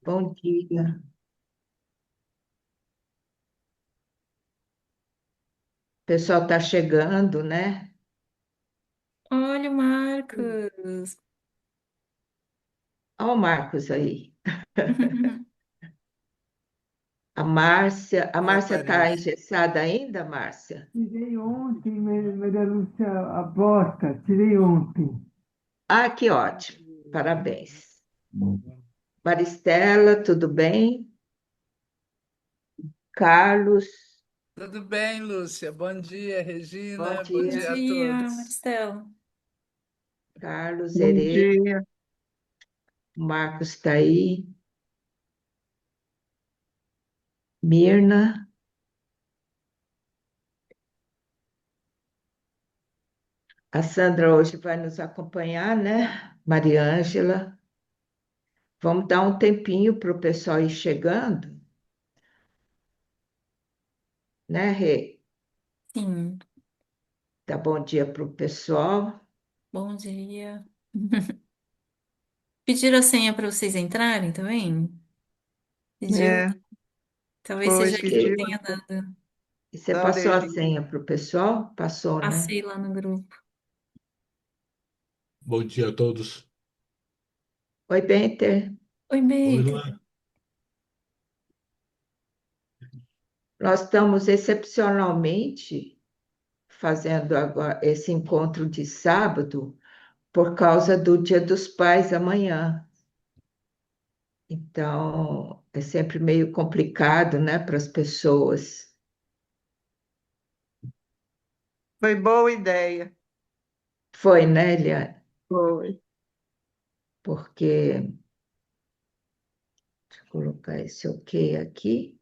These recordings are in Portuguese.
Bom dia. O pessoal está chegando, né? Olha o Marcos. Olha o Marcos aí. A Márcia está Aparece. engessada ainda, Márcia? Tirei ontem, Maria Lúcia, a bota, tirei ontem. Ah, que ótimo. Parabéns. Maristela, tudo bem? Carlos, Tudo bem, Lúcia? Bom dia, bom Regina. Bom Bom dia. dia a dia, todos. Maristela. Carlos, Bom Herê, dia. o Marcos está aí. Mirna, a Sandra hoje vai nos acompanhar, né? Mariângela. Vamos dar um tempinho para o pessoal ir chegando, né, Rê? Sim, Dá bom dia para o pessoal. bom dia. Pediram a senha para vocês entrarem também? Pediu? É, Talvez foi, seja ele que esqueci. E tenha dado. você Da passou a orelhinha. senha para o pessoal? Passou, né? Passei lá no grupo. Bom dia a todos. Oi, Benter. Oi, Oi, Beita. Luan. Nós estamos excepcionalmente fazendo agora esse encontro de sábado por causa do Dia dos Pais amanhã. Então, é sempre meio complicado, né, para as pessoas. Foi boa ideia. Foi, né, Eliane? Foi. Porque, deixa eu colocar esse ok aqui.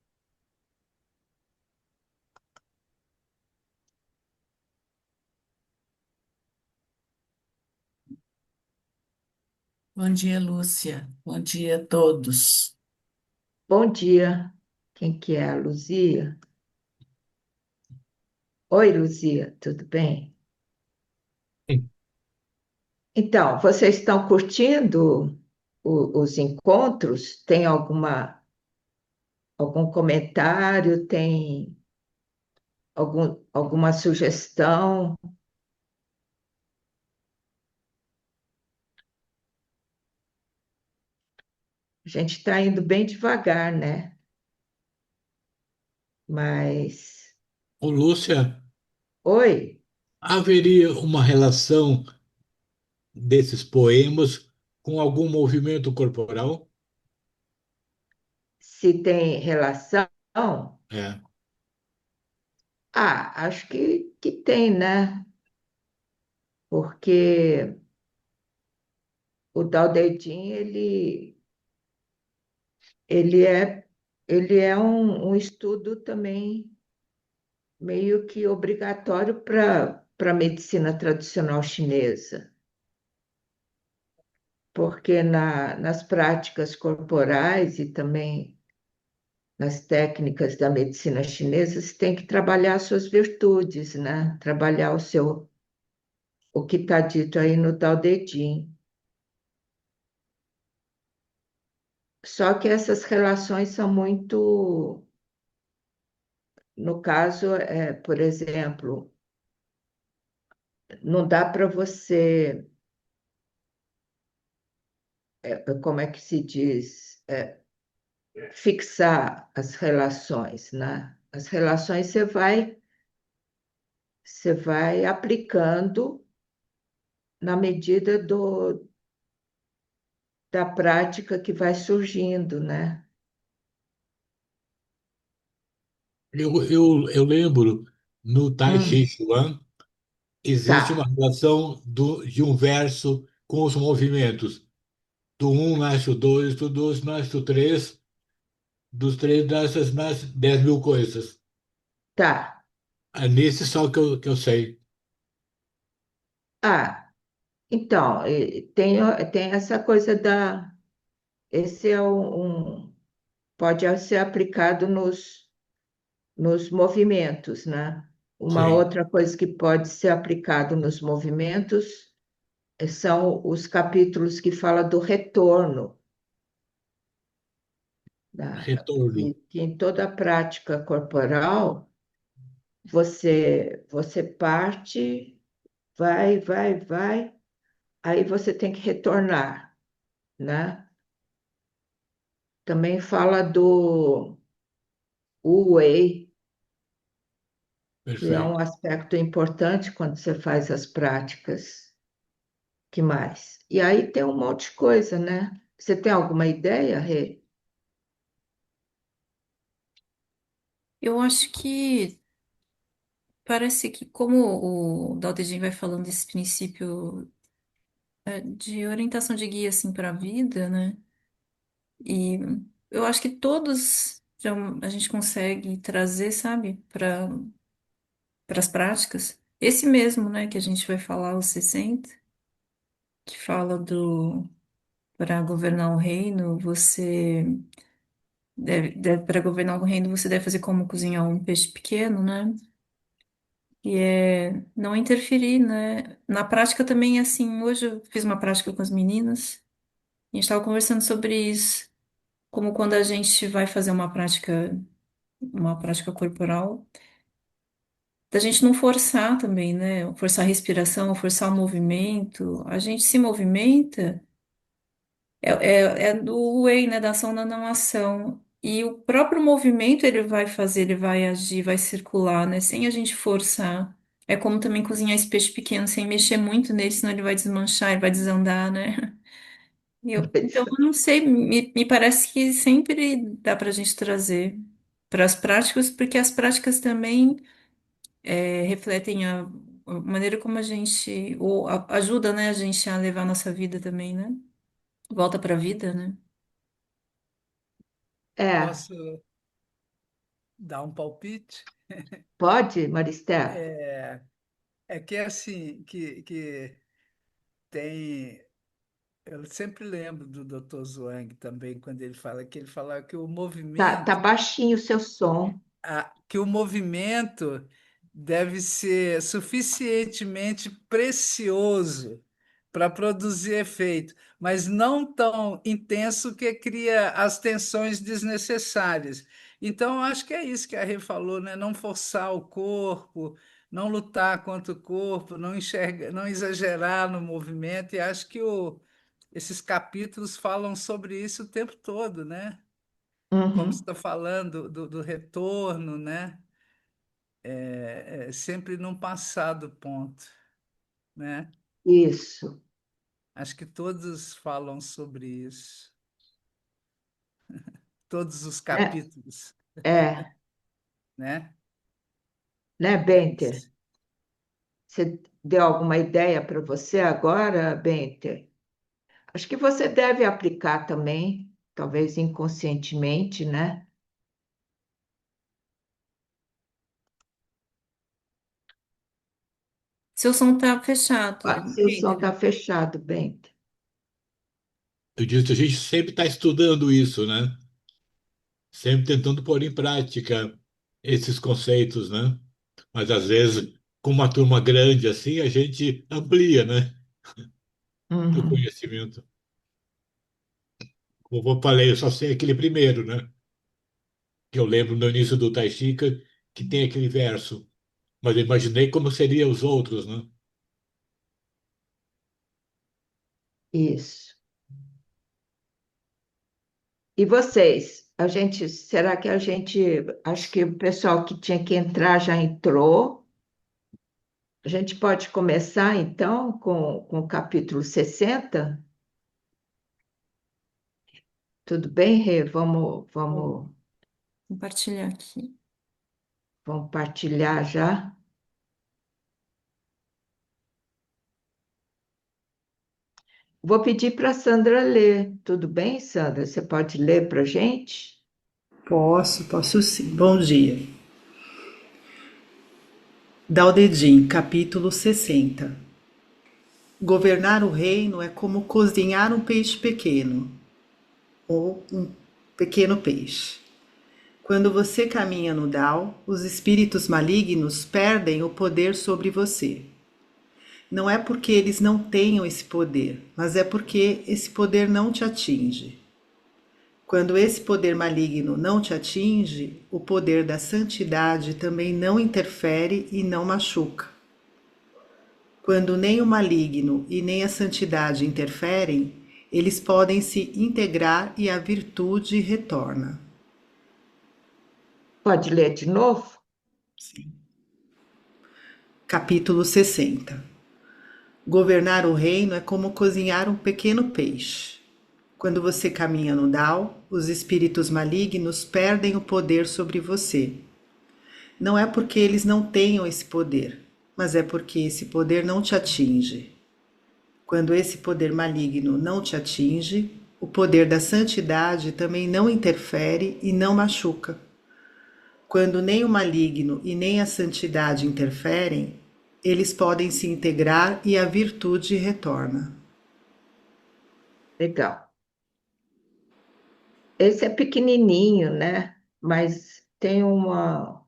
Bom dia, Lúcia. Bom dia a todos. Bom dia. Quem que é? A Luzia? Oi, Luzia, tudo bem? Sim. Então, vocês estão curtindo os encontros? Tem algum comentário? Tem alguma sugestão? A gente está indo bem devagar, né? Mas, Ô, Lúcia, oi, haveria uma relação desses poemas com algum movimento corporal? se tem relação? É. Ah, acho que tem, né? Porque o Dao De Jing, ele é, ele é um estudo também meio que obrigatório para a medicina tradicional chinesa, porque nas práticas corporais e também nas técnicas da medicina chinesa, você tem que trabalhar suas virtudes, né? Trabalhar o que está dito aí no Tao Te Ching. Só que essas relações são muito, no caso, por exemplo, não dá para você, como é que se diz, fixar as relações, né? As relações você vai aplicando na medida da prática que vai surgindo, né? Eu lembro, no Tai Chi Hum, Chuan, existe uma tá, relação de um verso com os movimentos. Do um nasce o dois, do dois nasce o três, dos três nasce 10.000 coisas. tá. É nesse só que eu sei. Ah, então, tem essa coisa esse é pode ser aplicado nos movimentos, né? Uma Sim. outra coisa que pode ser aplicado nos movimentos são os capítulos que falam do retorno. Retorno. que em toda prática corporal você parte, vai, aí você tem que retornar, né? Também fala do Wu Wei, que é um Perfeito. aspecto importante quando você faz as práticas. Que mais? E aí tem um monte de coisa, né? Você tem alguma ideia, Rê? Eu acho que parece que como o Dao De Jing vai falando desse princípio de orientação de guia assim para a vida, né? E eu acho que todos a gente consegue trazer, sabe, para as práticas. Esse mesmo, né, que a gente vai falar, o 60, que fala do para governar o reino, você para governar o reino, você deve fazer como cozinhar um peixe pequeno, né? E é não interferir, né? Na prática também, assim, hoje eu fiz uma prática com as meninas, e a gente estava conversando sobre isso, como quando a gente vai fazer uma prática corporal, da gente não forçar também, né? Forçar a respiração, forçar o movimento. A gente se movimenta, é do wei, né? Da ação da não ação. E o próprio movimento ele vai fazer, ele vai agir, vai circular, né? Sem a gente forçar. É como também cozinhar esse peixe pequeno, sem mexer muito nele, senão ele vai desmanchar, ele vai desandar, né? Então, eu não sei, me parece que sempre dá para a gente trazer para as práticas, porque as práticas também refletem a maneira como a gente, ou ajuda, né, a gente a levar a nossa vida também, né? Volta para a vida, né? É, Posso dar um palpite? pode, Maristé? É que é assim, que tem. Eu sempre lembro do Dr. Zhuang também, quando ele fala que o Tá movimento baixinho o seu som. que o movimento deve ser suficientemente precioso para produzir efeito, mas não tão intenso que cria as tensões desnecessárias. Então, eu acho que é isso que a Rê falou, né? Não forçar o corpo, não lutar contra o corpo, não enxergar, não exagerar no movimento, e acho que esses capítulos falam sobre isso o tempo todo, né? Como você Uhum, está falando do retorno, né? Sempre não passar do ponto, né? isso. Acho que todos falam sobre isso, todos os É, capítulos, é, né? né, É Benter? isso. Você deu alguma ideia para você agora, Benter? Acho que você deve aplicar também, talvez inconscientemente, né? Seu som tá fechado. Seu som Entra. está fechado, Benter. Eu disse, a gente sempre está estudando isso, né? Sempre tentando pôr em prática esses conceitos, né? Mas às vezes, com uma turma grande assim, a gente amplia, né? O Uhum, conhecimento. Como eu falei, eu só sei aquele primeiro, né? Que eu lembro no início do Tai Chi que tem aquele verso. Mas eu imaginei como seriam os outros, né? isso. E vocês? Será que acho que o pessoal que tinha que entrar já entrou? A gente pode começar então com o capítulo 60. Tudo bem, Rê? Vou compartilhar aqui. Vamos partilhar já. Vou pedir para a Sandra ler. Tudo bem, Sandra? Você pode ler para a gente? Posso sim. Bom dia. Dao De Jing, capítulo 60. Governar o reino é como cozinhar um peixe pequeno, ou um pequeno peixe. Quando você caminha no Dao, os espíritos malignos perdem o poder sobre você. Não é porque eles não tenham esse poder, mas é porque esse poder não te atinge. Quando esse poder maligno não te atinge, o poder da santidade também não interfere e não machuca. Quando nem o maligno e nem a santidade interferem, eles podem se integrar e a virtude retorna. Pode ler de novo? Sim. Capítulo 60. Governar o reino é como cozinhar um pequeno peixe. Quando você caminha no Dao, os espíritos malignos perdem o poder sobre você. Não é porque eles não tenham esse poder, mas é porque esse poder não te atinge. Quando esse poder maligno não te atinge, o poder da santidade também não interfere e não machuca. Quando nem o maligno e nem a santidade interferem, eles podem se integrar e a virtude retorna. Legal. Esse é pequenininho, né? Mas tem uma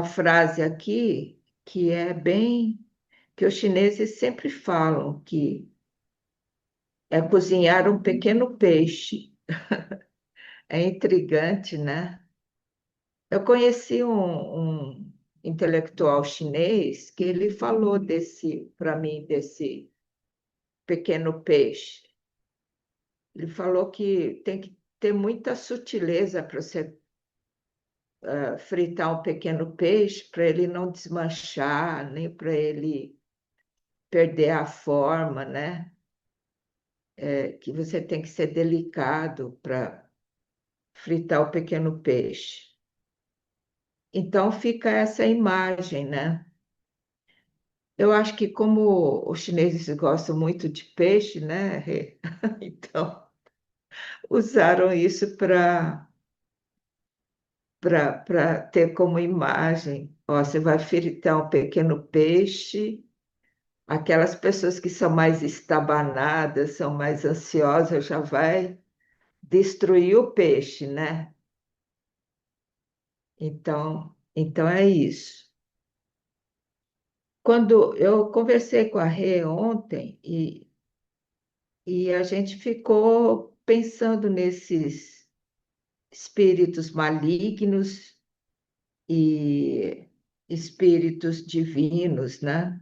frase aqui que é bem, que os chineses sempre falam, que é cozinhar um pequeno peixe. É intrigante, né? Eu conheci um intelectual chinês que ele falou para mim, desse pequeno peixe. Ele falou que tem que ter muita sutileza para você fritar um pequeno peixe, para ele não desmanchar, nem para ele perder a forma, né? Que você tem que ser delicado para fritar o pequeno peixe. Então fica essa imagem, né? Eu acho que como os chineses gostam muito de peixe, né? Rê? Então usaram isso para ter como imagem. Ó, você vai fritar um pequeno peixe. Aquelas pessoas que são mais estabanadas, são mais ansiosas, já vai destruir o peixe, né? Então é isso. Quando eu conversei com a Rê ontem e a gente ficou pensando nesses espíritos malignos e espíritos divinos, né?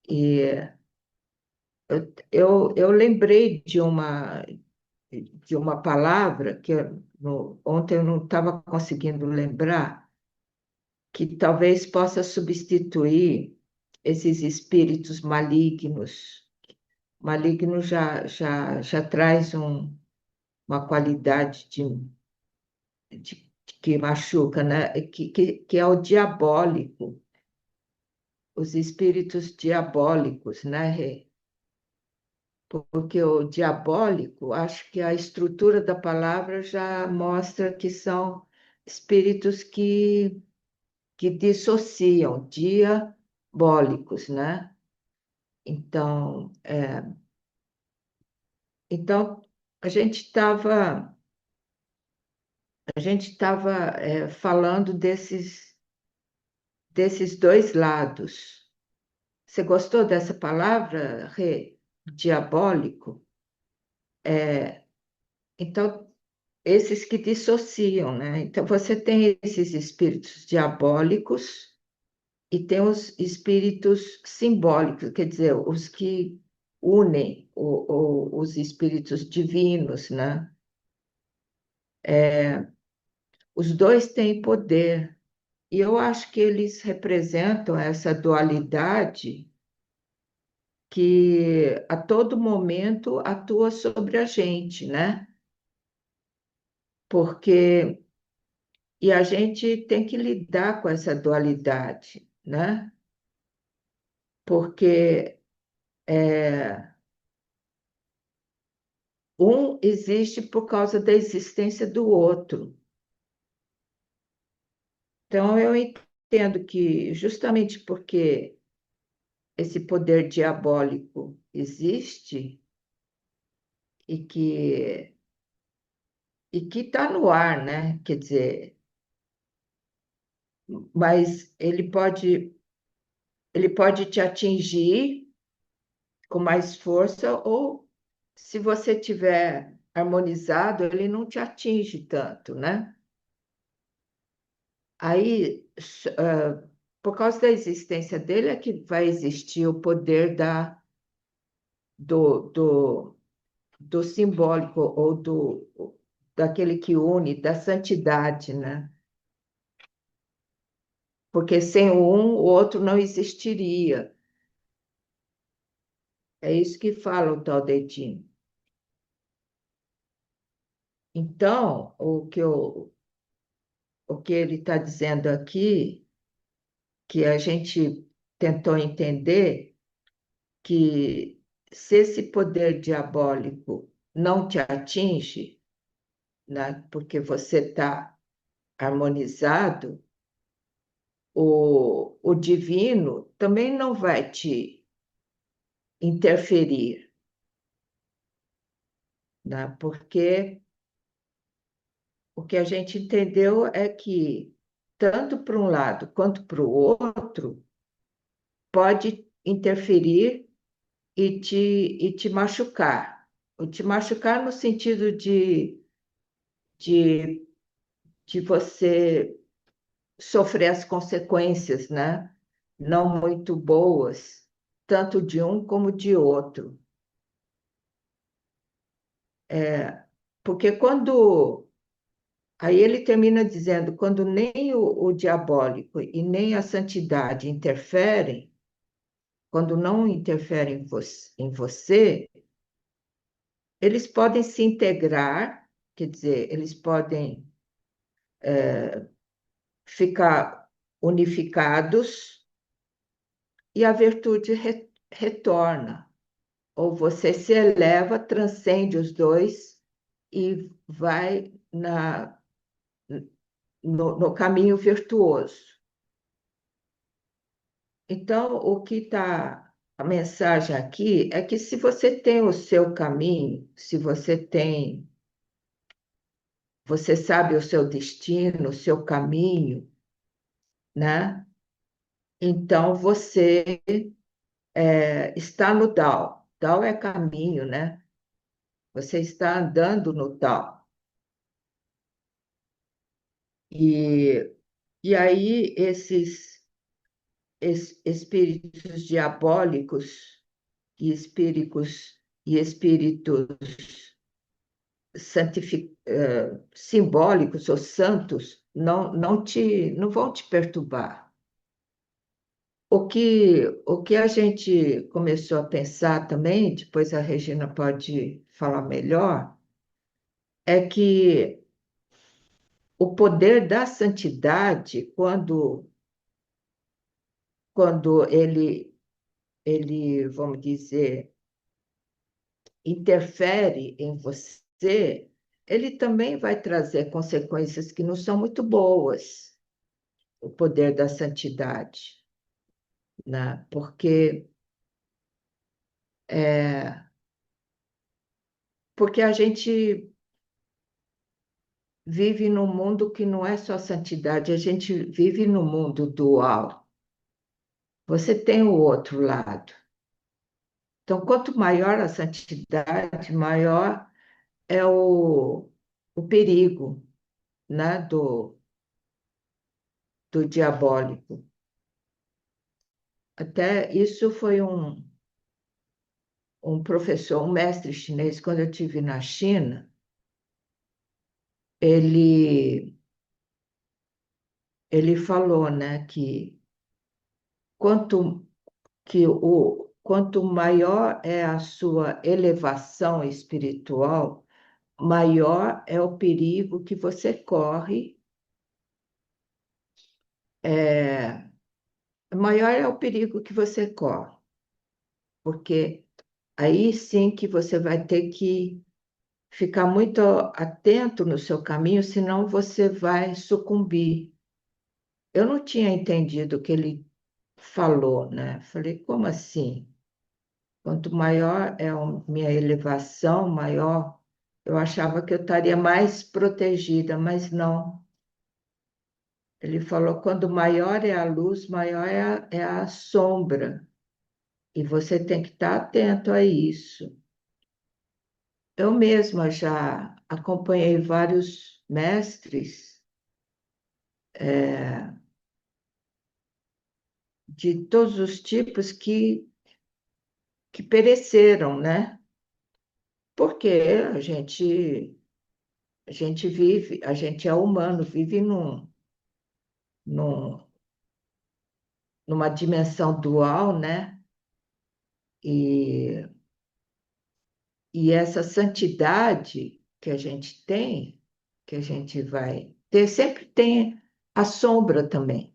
E eu lembrei de uma palavra que ontem eu não estava conseguindo lembrar, que talvez possa substituir esses espíritos malignos. Maligno já traz uma qualidade que machuca, né? Que é o diabólico, os espíritos diabólicos, né, Rê? Porque o diabólico, acho que a estrutura da palavra já mostra que são espíritos que dissociam, diabólicos, né? Então, então a gente estava falando desses dois lados. Você gostou dessa palavra, Rê? Diabólico? Então, esses que dissociam, né? Então, você tem esses espíritos diabólicos e tem os espíritos simbólicos, quer dizer, os que unem os espíritos divinos, né? Os dois têm poder, e eu acho que eles representam essa dualidade que a todo momento atua sobre a gente, né? Porque e a gente tem que lidar com essa dualidade, né? Porque um existe por causa da existência do outro. Então, eu entendo que, justamente porque esse poder diabólico existe e que está no ar, né? Quer dizer, mas ele pode te atingir com mais força ou se você tiver harmonizado, ele não te atinge tanto, né? Aí, por causa da existência dele, é que vai existir o poder do, do, do simbólico ou daquele que une, da santidade, né? Porque sem o um, o outro não existiria. É isso que fala o Tao Te Ching. Então, o que ele está dizendo aqui, que a gente tentou entender, que se esse poder diabólico não te atinge, né, porque você está harmonizado, o divino também não vai te interferir, né, porque o que a gente entendeu é que, tanto para um lado quanto para o outro, pode interferir e te machucar. O te machucar no sentido de, de você sofrer as consequências, né? Não muito boas, tanto de um como de outro. Porque quando. Aí ele termina dizendo: quando nem o diabólico e nem a santidade interferem, quando não interferem em você, eles podem se integrar, quer dizer, eles podem ficar unificados e a virtude retorna. Ou você se eleva, transcende os dois e vai no caminho virtuoso. Então, o que está a mensagem aqui é que se você tem o seu caminho, se você sabe o seu destino, o seu caminho, né? Então você está no Tao. Tao é caminho, né? Você está andando no Tao. E, e aí esses espíritos diabólicos e espíritos simbólicos ou santos não vão te perturbar. O que a gente começou a pensar também, depois a Regina pode falar melhor, é que o poder da santidade, quando ele, vamos dizer, interfere em você, ele também vai trazer consequências que não são muito boas, o poder da santidade, né? Porque a gente vive num mundo que não é só santidade, a gente vive num mundo dual. Você tem o outro lado. Então, quanto maior a santidade, maior é o perigo, né, do diabólico. Até isso foi um professor, um mestre chinês, quando eu estive na China, ele, ele falou, né, que quanto, quanto maior é a sua elevação espiritual, maior é o perigo que você corre, maior é o perigo que você corre, porque aí sim que você vai ter que ficar muito atento no seu caminho, senão você vai sucumbir. Eu não tinha entendido o que ele falou, né? Falei, como assim? Quanto maior é a minha elevação, maior. Eu achava que eu estaria mais protegida, mas não. Ele falou: quando maior é a luz, maior é a sombra. E você tem que estar atento a isso. eu mesma já acompanhei vários mestres de todos os tipos que pereceram, né? Porque a gente vive, a gente é humano, vive num, numa dimensão dual, né? E, e essa santidade que a gente tem, que a gente vai ter, sempre tem a sombra também.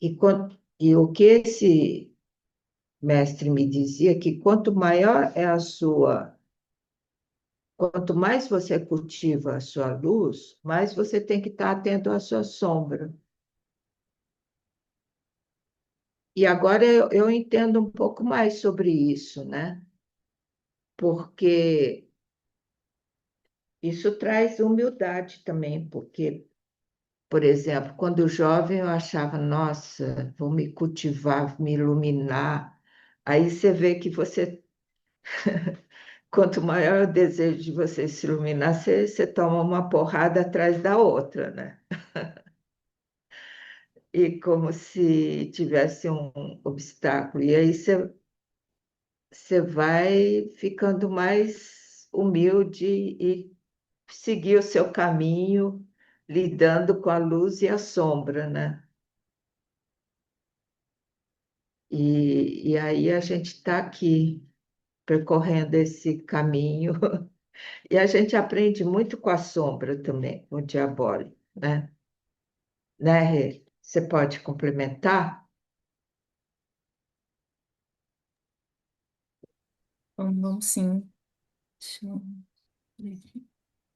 E o que esse mestre me dizia, que quanto maior é a sua, quanto mais você cultiva a sua luz, mais você tem que estar atento à sua sombra. E agora eu entendo um pouco mais sobre isso, né? Porque isso traz humildade também, porque, por exemplo, quando jovem eu achava, nossa, vou me cultivar, me iluminar. Aí você vê que você, quanto maior o desejo de você se iluminar, você toma uma porrada atrás da outra, né? E como se tivesse um obstáculo. E aí você vai ficando mais humilde e seguir o seu caminho, lidando com a luz e a sombra, né? E aí a gente está aqui percorrendo esse caminho e a gente aprende muito com a sombra também, com o diabólico, né? Né, Rê? Você pode complementar? Vamos sim. Deixa eu ver aqui.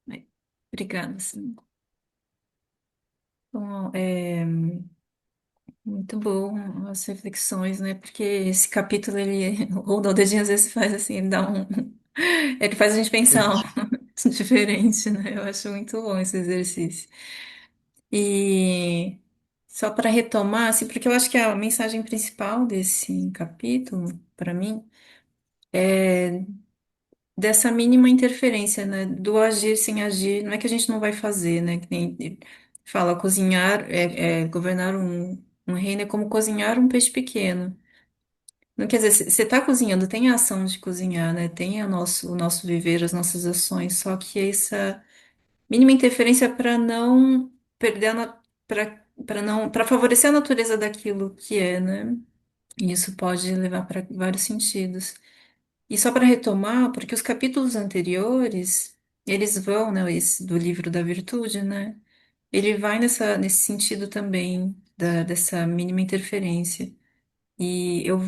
Bem, obrigada, sim. Bom, muito bom as reflexões, né? Porque esse capítulo, ele, o Daldedinho às vezes faz assim, ele dá um... Ele faz a gente pensar diferente, né? Eu acho muito bom esse exercício. E só para retomar, assim, porque eu acho que a mensagem principal desse capítulo, para mim, é dessa mínima interferência, né? Do agir sem agir. Não é que a gente não vai fazer, né? Que nem fala, cozinhar, governar um reino é como cozinhar um peixe pequeno. Não quer dizer, você está cozinhando, tem a ação de cozinhar, né? Tem o nosso viver, as nossas ações, só que essa mínima interferência para não perder para não para favorecer a natureza daquilo que é, né? E isso pode levar para vários sentidos. E só para retomar, porque os capítulos anteriores, eles vão, né, esse do livro da virtude, né? Ele vai nesse sentido também dessa mínima interferência. E eu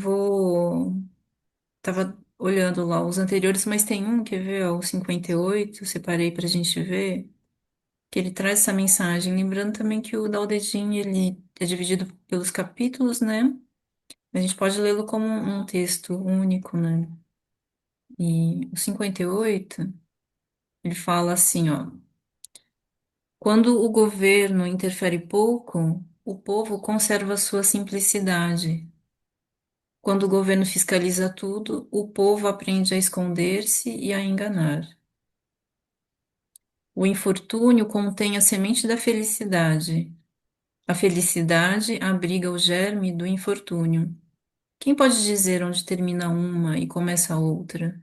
tava olhando lá os anteriores, mas tem um, quer ver, ó, o 58, separei para a gente ver que ele traz essa mensagem. Lembrando também que o Dao De Jing, ele é dividido pelos capítulos, né? A gente pode lê-lo como um texto único, né? E o 58, ele fala assim, ó: quando o governo interfere pouco, o povo conserva sua simplicidade. Quando o governo fiscaliza tudo, o povo aprende a esconder-se e a enganar. O infortúnio contém a semente da felicidade. A felicidade abriga o germe do infortúnio. Quem pode dizer onde termina uma e começa a outra?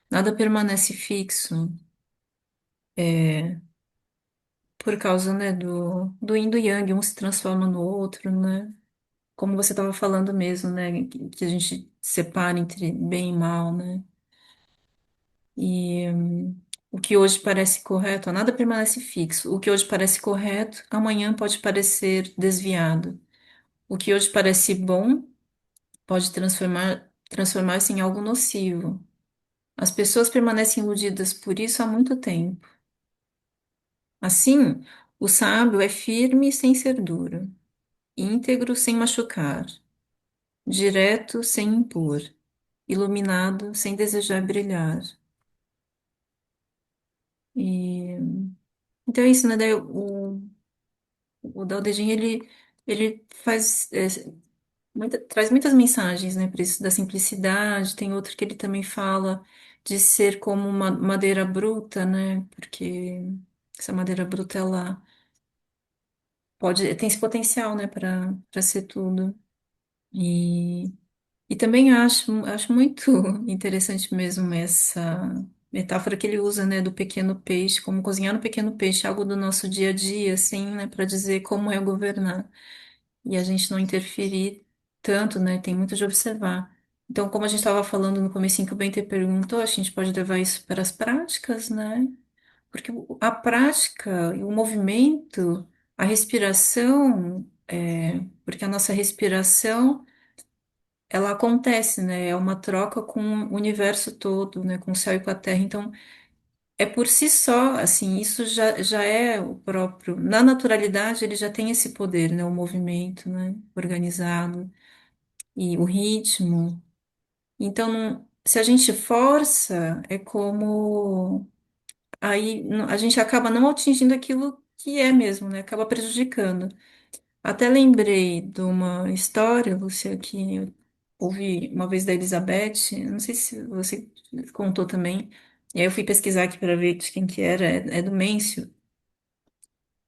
Nada permanece fixo, por causa, né, do yin e do yang, um se transforma no outro, né? Como você estava falando mesmo, né, que a gente separa entre bem e mal, né? E o que hoje parece correto, ó, nada permanece fixo. O que hoje parece correto, amanhã pode parecer desviado. O que hoje parece bom pode transformar-se em algo nocivo. As pessoas permanecem iludidas por isso há muito tempo. Assim, o sábio é firme sem ser duro, íntegro sem machucar, direto sem impor, iluminado sem desejar brilhar. E, então é isso, né? Daí o Dao De Jing, ele faz, traz muitas mensagens, né? Para isso da simplicidade. Tem outro que ele também fala de ser como uma madeira bruta, né? Porque essa madeira bruta, ela tem esse potencial, né, para ser tudo. E, e também acho muito interessante mesmo essa metáfora que ele usa, né, do pequeno peixe, como cozinhar no pequeno peixe, algo do nosso dia a dia, assim, né, para dizer como é governar. E a gente não interferir tanto, né, tem muito de observar. Então, como a gente estava falando no comecinho que o Benter perguntou, a gente pode levar isso para as práticas, né? Porque a prática e o movimento, a respiração, porque a nossa respiração, ela acontece, né? É uma troca com o universo todo, né? Com o céu e com a terra. Então, é por si só, assim, isso já é o próprio. Na naturalidade, ele já tem esse poder, né? O movimento, né? Organizado e o ritmo. Então, se a gente força, é como aí a gente acaba não atingindo aquilo que é mesmo, né? Acaba prejudicando. Até lembrei de uma história, Lúcia, que eu ouvi uma vez da Elizabeth, eu não sei se você contou também, e aí eu fui pesquisar aqui para ver de quem que era, é do Mêncio,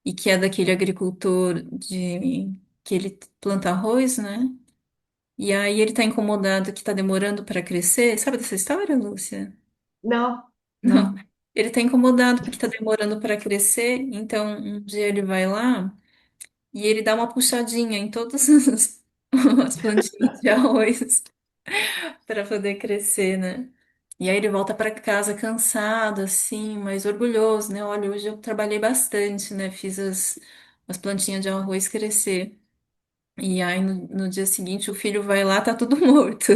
e que é daquele agricultor que ele planta arroz, né? E aí ele tá incomodado que tá demorando para crescer. Sabe dessa história, Lúcia? Não, Não. não. Ele tá incomodado porque tá demorando para crescer, então um dia ele vai lá e ele dá uma puxadinha em todas as plantinhas de arroz para poder crescer, né? E aí ele volta para casa cansado, assim, mas orgulhoso, né? Olha, hoje eu trabalhei bastante, né? Fiz as plantinhas de arroz crescer. E aí no dia seguinte o filho vai lá, tá tudo morto,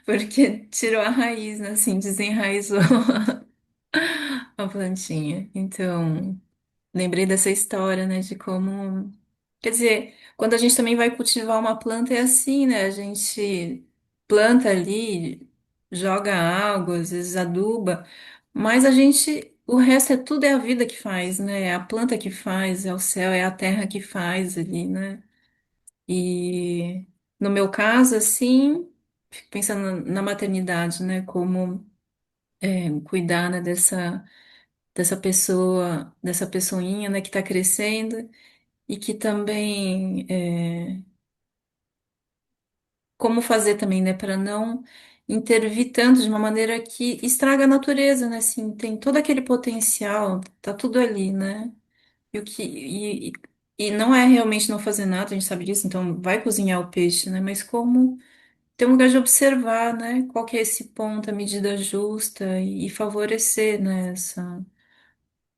porque tirou a raiz, né? Assim, desenraizou a plantinha. Então, lembrei dessa história, né? De como. Quer dizer, quando a gente também vai cultivar uma planta, é assim, né? A gente planta ali, joga água, às vezes aduba, mas a gente. O resto é tudo é a vida que faz, né? É a planta que faz, é o céu, é a terra que faz ali, né? E no meu caso, assim, fico pensando na maternidade, né? Como cuidar, né, dessa pessoa, dessa pessoinha, né, que está crescendo e que também como fazer também, né, para não intervir tanto de uma maneira que estraga a natureza, né? Assim, tem todo aquele potencial, tá tudo ali, né? E não é realmente não fazer nada, a gente sabe disso, então vai cozinhar o peixe, né? Mas como ter um lugar de observar, né? Qual que é esse ponto, a medida justa e favorecer, né?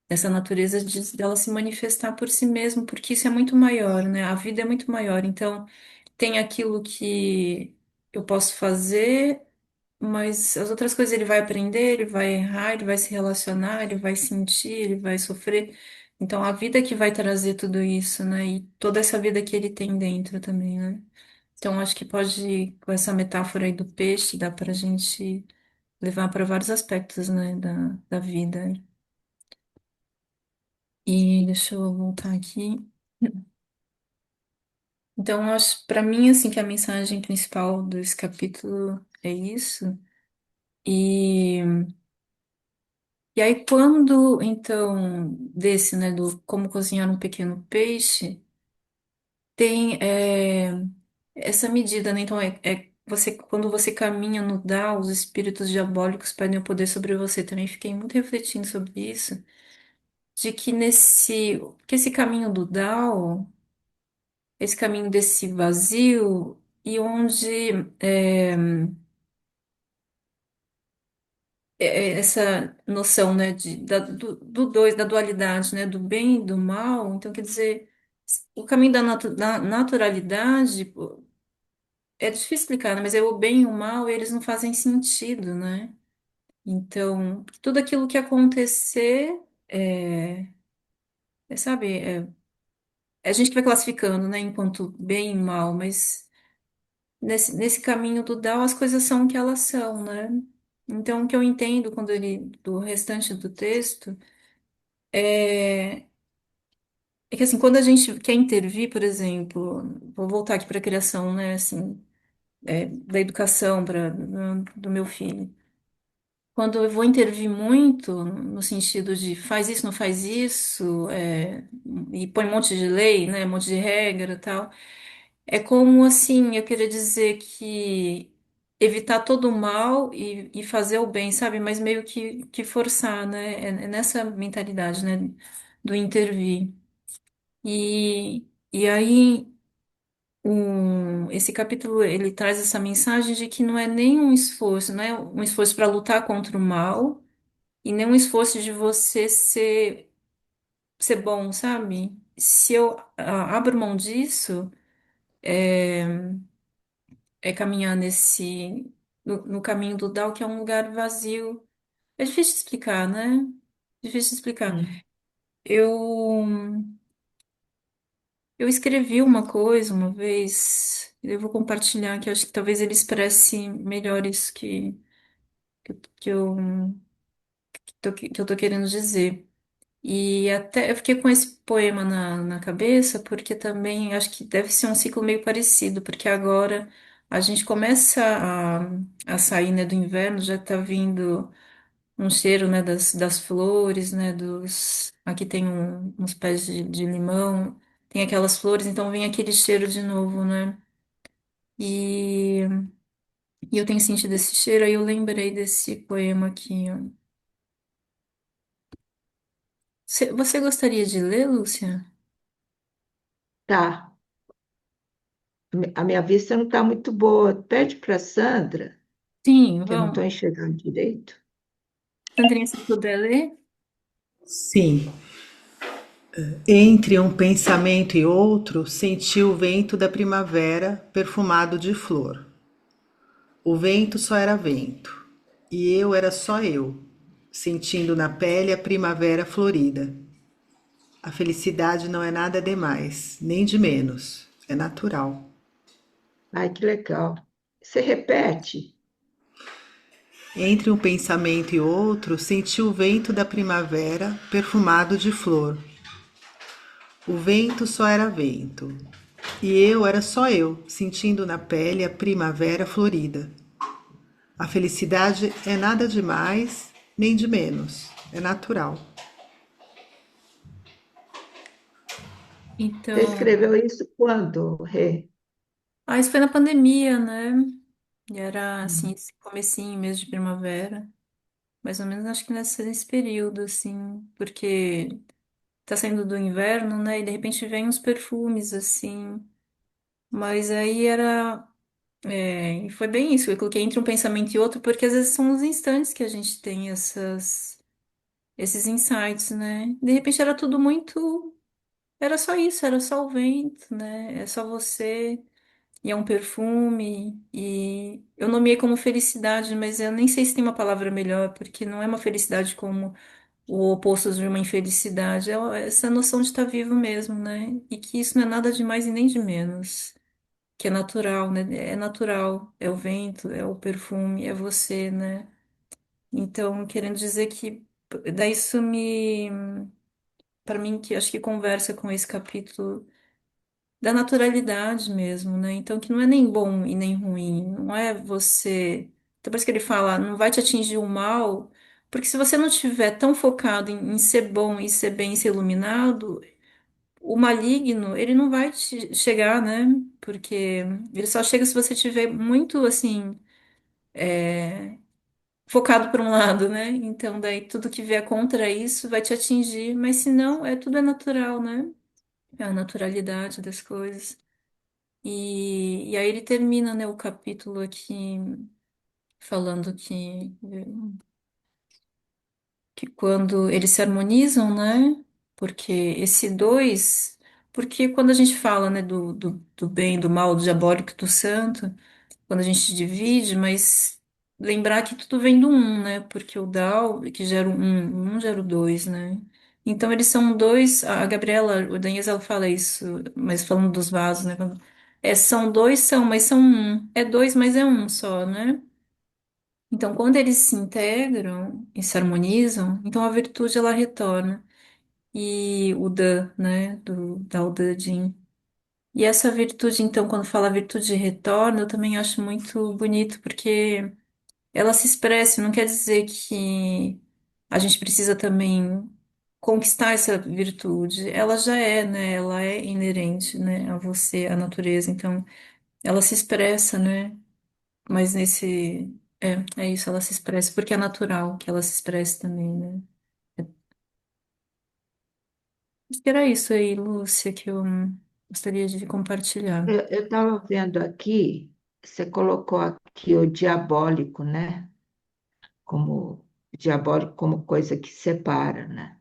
Essa natureza dela se manifestar por si mesmo, porque isso é muito maior, né? A vida é muito maior. Então, tem aquilo que eu posso fazer, mas as outras coisas ele vai aprender, ele vai errar, ele vai se relacionar, ele vai sentir, ele vai sofrer. Então, a vida que vai trazer tudo isso, né? E toda essa vida que ele tem dentro também, né? Então, acho que pode, com essa metáfora aí do peixe, dá pra gente levar para vários aspectos, né, da vida. E deixa eu voltar aqui. Então, acho, para mim, assim, que a mensagem principal desse capítulo é isso. E, e aí, quando, então, desse, né, do como cozinhar um pequeno peixe, tem essa medida, né? Então, você, quando você caminha no Tao, os espíritos diabólicos perdem o poder sobre você. Também fiquei muito refletindo sobre isso, de que esse caminho do Tao, esse caminho desse vazio, e onde é, essa noção, né, do dois, da dualidade, né, do bem e do mal. Então, quer dizer, o caminho da naturalidade, pô, é difícil explicar, né, mas é o bem e o mal, eles não fazem sentido, né? Então, tudo aquilo que acontecer, sabe, é a gente que vai classificando, né, enquanto bem e mal, mas nesse caminho do Tao, as coisas são o que elas são, né? Então, o que eu entendo quando do restante do texto, é, é que assim, quando a gente quer intervir, por exemplo, vou voltar aqui para a criação, né, assim, da educação do meu filho. quando eu vou intervir muito, no sentido de faz isso, não faz isso, e põe um monte de lei, né, um monte de regra e tal, é como assim, eu queria dizer que evitar todo o mal e fazer o bem, sabe? Mas meio que forçar, né? É nessa mentalidade, né, do intervir. E aí, esse capítulo, ele traz essa mensagem de que não é nem um esforço, não é um esforço para lutar contra o mal, e nem um esforço de você ser bom, sabe? Se eu abro mão disso, é caminhar no caminho do Tao, que é um lugar vazio. É difícil de explicar, né? Difícil de explicar. Hum. Eu, eu escrevi uma coisa uma vez, eu vou compartilhar, que eu acho que talvez ele expresse melhor isso que eu, que eu tô querendo dizer. E até eu fiquei com esse poema na cabeça, porque também acho que deve ser um ciclo meio parecido, porque agora a gente começa a sair, né, do inverno, já tá vindo um cheiro, né, das flores, né, aqui tem uns pés de limão, tem aquelas flores, então vem aquele cheiro de novo, né? E, e eu tenho sentido esse cheiro, aí eu lembrei desse poema aqui, ó. Você gostaria de ler, Lúcia? Tá. A minha vista não está muito boa. Pede para Sandra, Sim, que eu não estou vamos. enxergando direito. Sandrinha, se puder ler? Sim. Entre um pensamento e outro, senti o vento da primavera perfumado de flor. O vento só era vento, e eu era só eu, sentindo na pele a primavera florida. A felicidade não é nada demais, nem de menos, é natural. Ai, que legal. Você repete? Entre um pensamento e outro, senti o vento da primavera perfumado de flor. O vento só era vento, e eu era só eu, sentindo na pele a primavera florida. A felicidade é nada de mais, nem de menos, é natural. Você Então, escreveu isso quando, Rê? isso foi na pandemia, né? E era, assim, Hum. esse comecinho mesmo de primavera. Mais ou menos, acho que nesse período, assim. Porque tá saindo do inverno, né? E de repente vem uns perfumes, assim. Mas aí era... e foi bem isso. Eu coloquei entre um pensamento e outro, porque às vezes são os instantes que a gente tem esses insights, né? De repente era tudo muito... Era só isso, era só o vento, né? É só você... E é um perfume, e eu nomeei como felicidade, mas eu nem sei se tem uma palavra melhor, porque não é uma felicidade como o oposto de uma infelicidade, essa noção de estar vivo mesmo, né? E que isso não é nada de mais e nem de menos, que é natural, né? É natural, é o vento, é o perfume, é você, né? Então, querendo dizer que daí isso para mim, que acho que conversa com esse capítulo da naturalidade mesmo, né? Então, que não é nem bom e nem ruim, não é você. Então, por isso que ele fala, não vai te atingir o mal, porque se você não estiver tão focado em ser bom e ser bem e ser iluminado, o maligno, ele não vai te chegar, né? Porque ele só chega se você estiver muito, assim, focado por um lado, né? Então, daí tudo que vier contra isso vai te atingir, mas se não, tudo é natural, né? É a naturalidade das coisas. E aí ele termina, né, o capítulo aqui falando que quando eles se harmonizam, né, porque esse dois, porque quando a gente fala, né, do bem, do mal, do diabólico e do santo, quando a gente divide, mas lembrar que tudo vem do um, né, porque o Dao, que gera o um gera o dois, né, então eles são dois, a Gabriela, o Daniel, ela fala isso, mas falando dos vasos, né, são dois, mas são um. É dois, mas é um só, né? Então, quando eles se integram e se harmonizam, então a virtude ela retorna. E o Dan, né? Do Dao De Jing. E essa virtude, então, quando fala virtude retorna, eu também acho muito bonito, porque ela se expresse, não quer dizer que a gente precisa também conquistar essa virtude. Ela já é, né? Ela é inerente, né, a você, à natureza. Então, ela se expressa, né? Mas é isso, ela se expressa, porque é natural que ela se expresse também, né? Acho que era isso aí, Lúcia, que eu gostaria de compartilhar. Eu estava vendo aqui, você colocou aqui o diabólico, né? Como diabólico como coisa que separa, né?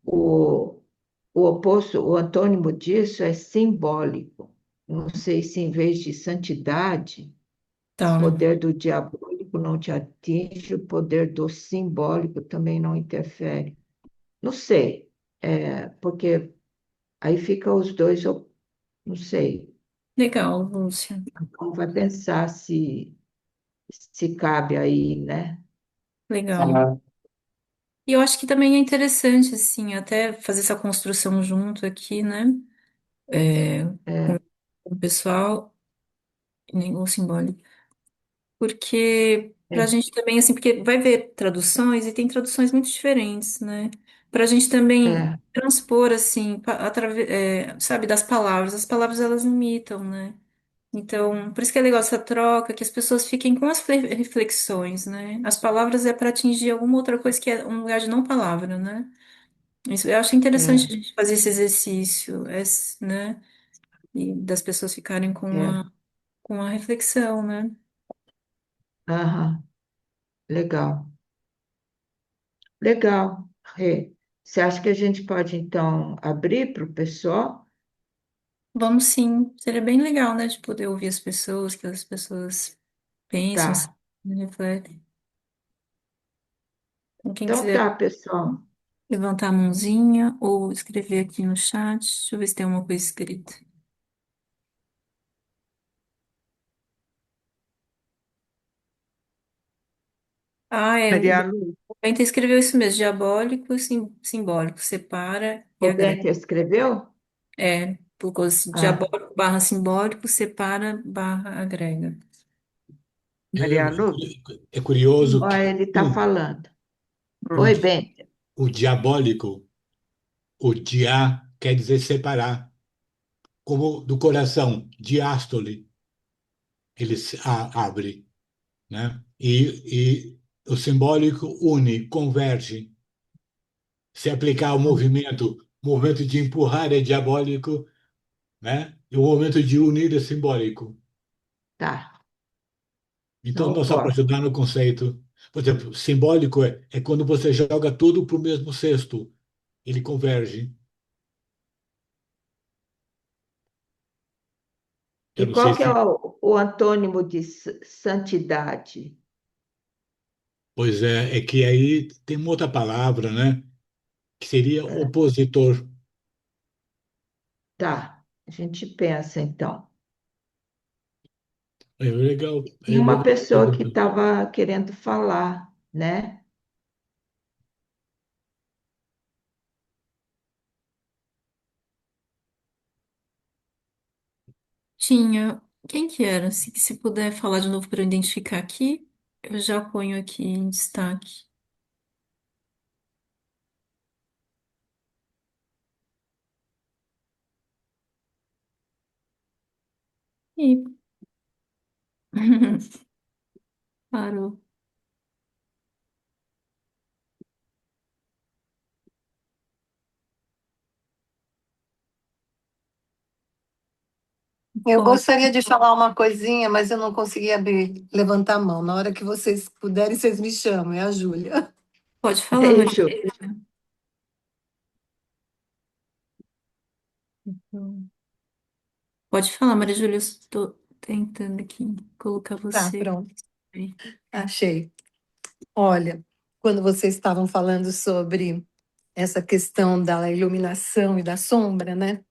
O, o oposto, o antônimo disso é simbólico. Não sei se em vez de santidade, o Tá, poder do diabólico não te atinge, o poder do simbólico também não interfere. Não sei, porque aí fica os dois, não sei. legal, Lúcia. Então vai pensar se cabe aí, né? Legal. E eu acho que também é interessante, assim, até fazer essa construção junto aqui, né? É, É, com o pessoal, nem o simbólico. Porque pra é, gente também, assim, porque vai ver traduções e tem traduções muito diferentes, né? Pra gente também é, transpor, assim, sabe, das palavras. As palavras, elas imitam, né? Então, por isso que é legal essa troca, que as pessoas fiquem com as reflexões, né? As palavras é para atingir alguma outra coisa que é um lugar de não palavra, né? Isso, eu acho interessante é, a gente fazer esse exercício, né? E das pessoas ficarem é. com a reflexão, né? Aham, legal. Legal, Rê. Você acha que a gente pode, então, abrir para o pessoal? Vamos sim, seria bem legal, né? De poder ouvir as pessoas, que as pessoas pensam, assim, Tá. refletem. Então, quem Então quiser tá, pessoal. levantar a mãozinha ou escrever aqui no chat, deixa eu ver se tem alguma coisa escrita. Ah, Maria Lu, o Bento escreveu isso mesmo, diabólico e simbólico, separa e o agrega. Bento escreveu? Por causa Ah, diabólico barra simbólico, separa barra agrega. É, Maria Lu, é curioso olha, que ele está falando. o, Oi, Bento. o diabólico, o dia quer dizer separar, como do coração, diástole, ele abre, né? E o simbólico une, converge. Se aplicar o movimento de empurrar é diabólico, né? E o momento de unir é simbólico. Tá, Então, não não só para posso. ajudar no conceito. Por exemplo, simbólico é quando você joga tudo para o mesmo cesto. Ele converge. Eu E não sei qual que é se. o antônimo de santidade? Pois é que aí tem uma outra palavra, né? Que seria É, opositor. tá, a gente pensa então. É legal, é Tem uma legal. pessoa que estava querendo falar, né? Tinha. Quem que era? Se puder falar de novo para eu identificar aqui, eu já ponho aqui em destaque. E parou. Eu Pode, gostaria de falar uma coisinha, mas eu não consegui levantar a mão. Na hora que vocês puderem, vocês me chamam. É a Júlia. pode falar, Maria. Beijo. Pode falar, Maria Júlia. Eu estou tentando aqui colocar Tá, você pronto. aí. Achei. Olha, quando vocês estavam falando sobre essa questão da iluminação e da sombra, né?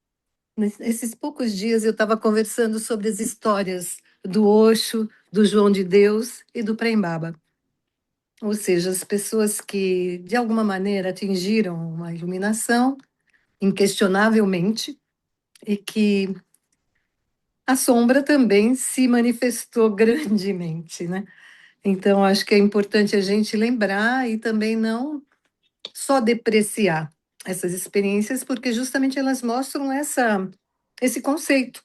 Nesses poucos dias eu estava conversando sobre as histórias do Osho, do João de Deus e do Prembaba. Ou seja, as pessoas que, de alguma maneira, atingiram uma iluminação, inquestionavelmente, e que a sombra também se manifestou grandemente, né? Então, acho que é importante a gente lembrar e também não só depreciar essas experiências, porque justamente elas mostram esse conceito,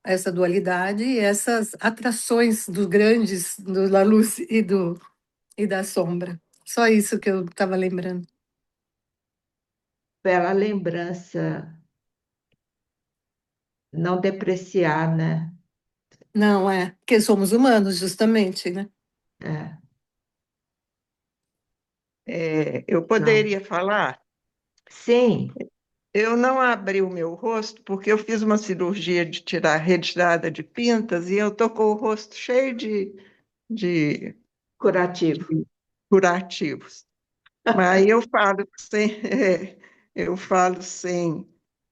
essa dualidade, e essas atrações dos grandes, da luz e da sombra. Só isso que eu estava lembrando. Bela lembrança, não depreciar, né? Não é, porque somos humanos, justamente, né? É, Eu então, poderia falar? sim, Eu não abri o meu rosto porque eu fiz uma cirurgia de tirar retirada de pintas e eu tô com o rosto cheio de curativo. curativos. Mas eu falo sem, eu falo sem.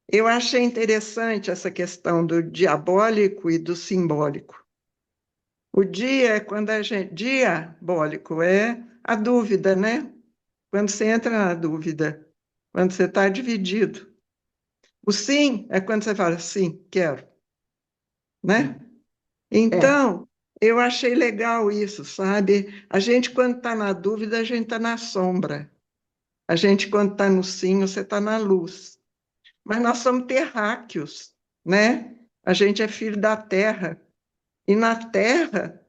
Eu achei interessante essa questão do diabólico e do simbólico. O dia é quando a gente. Diabólico é a dúvida, né? Quando você entra na dúvida, quando você está dividido. O sim é quando você fala sim, quero, né? É, Então, eu achei legal isso, sabe? A gente, quando está na dúvida, a gente está na sombra. A gente, quando está no sim, você está na luz. Mas nós somos terráqueos, né? A gente é filho da terra. E na terra,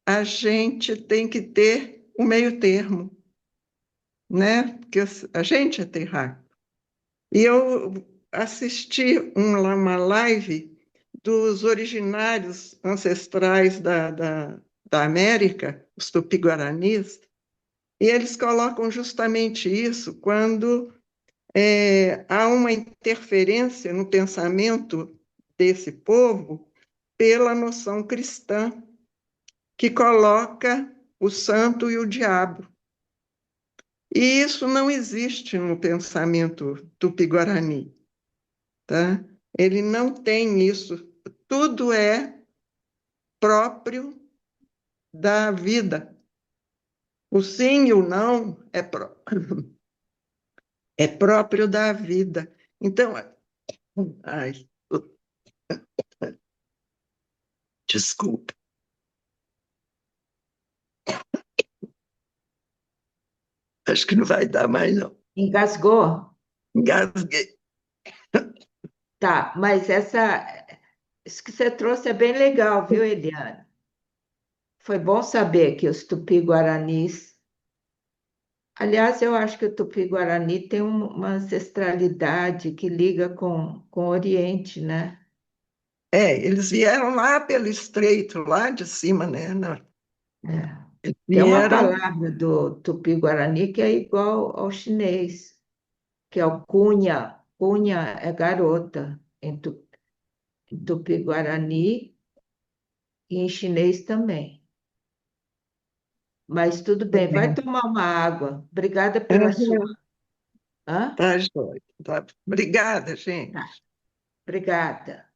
a gente tem que ter o meio termo, né? Porque a gente é terráqueo. E eu assisti uma live dos originários ancestrais da América, os Tupi-Guaranis, e eles colocam justamente isso quando há uma interferência no pensamento desse povo pela noção cristã, que coloca o santo e o diabo. E isso não existe no pensamento tupi-guarani, tá? Ele não tem isso. Tudo é próprio da vida. O sim e o não é próprio da vida. Então, ai, desculpa, acho que não vai dar mais, não. engasgou? Engasguei. Tá, mas isso que você trouxe é bem legal, viu, Eliane? Foi bom saber que os tupi-guaranis. Aliás, eu acho que o tupi-guarani tem uma ancestralidade que liga com o Oriente, né? Eles vieram lá pelo estreito, lá de cima, né? Não, É. Tem uma vieram. palavra do tupi-guarani que é igual ao chinês, que é o cunha. Cunha é garota em tupi-guarani e em chinês também. Mas tudo bem, vai tomar uma água. Obrigada pela sua. Aham, Hã? tá, joia. Tá. Obrigada, Tá, gente. obrigada.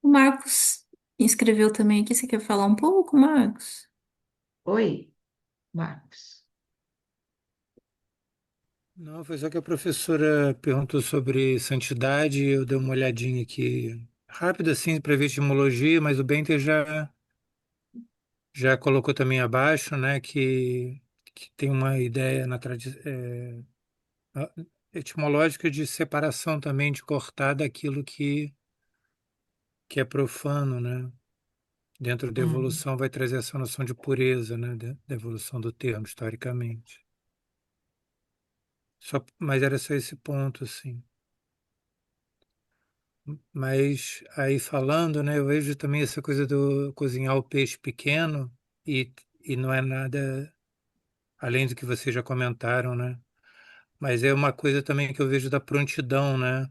O Marcos escreveu também aqui. Você quer falar um pouco, Marcos? Oi, Marcos. Não, foi só que a professora perguntou sobre santidade, eu dei uma olhadinha aqui rápida assim para ver etimologia, mas o Benter já colocou também abaixo, né, que tem uma ideia na tradição etimológica de separação também, de cortar daquilo que é profano, né? Dentro da Hum. evolução vai trazer essa noção de pureza, né, da evolução do termo, historicamente. Mas era só esse ponto, assim. Mas aí falando, né, eu vejo também essa coisa do cozinhar o peixe pequeno e não é nada além do que vocês já comentaram, né? Mas é uma coisa também que eu vejo da prontidão, né?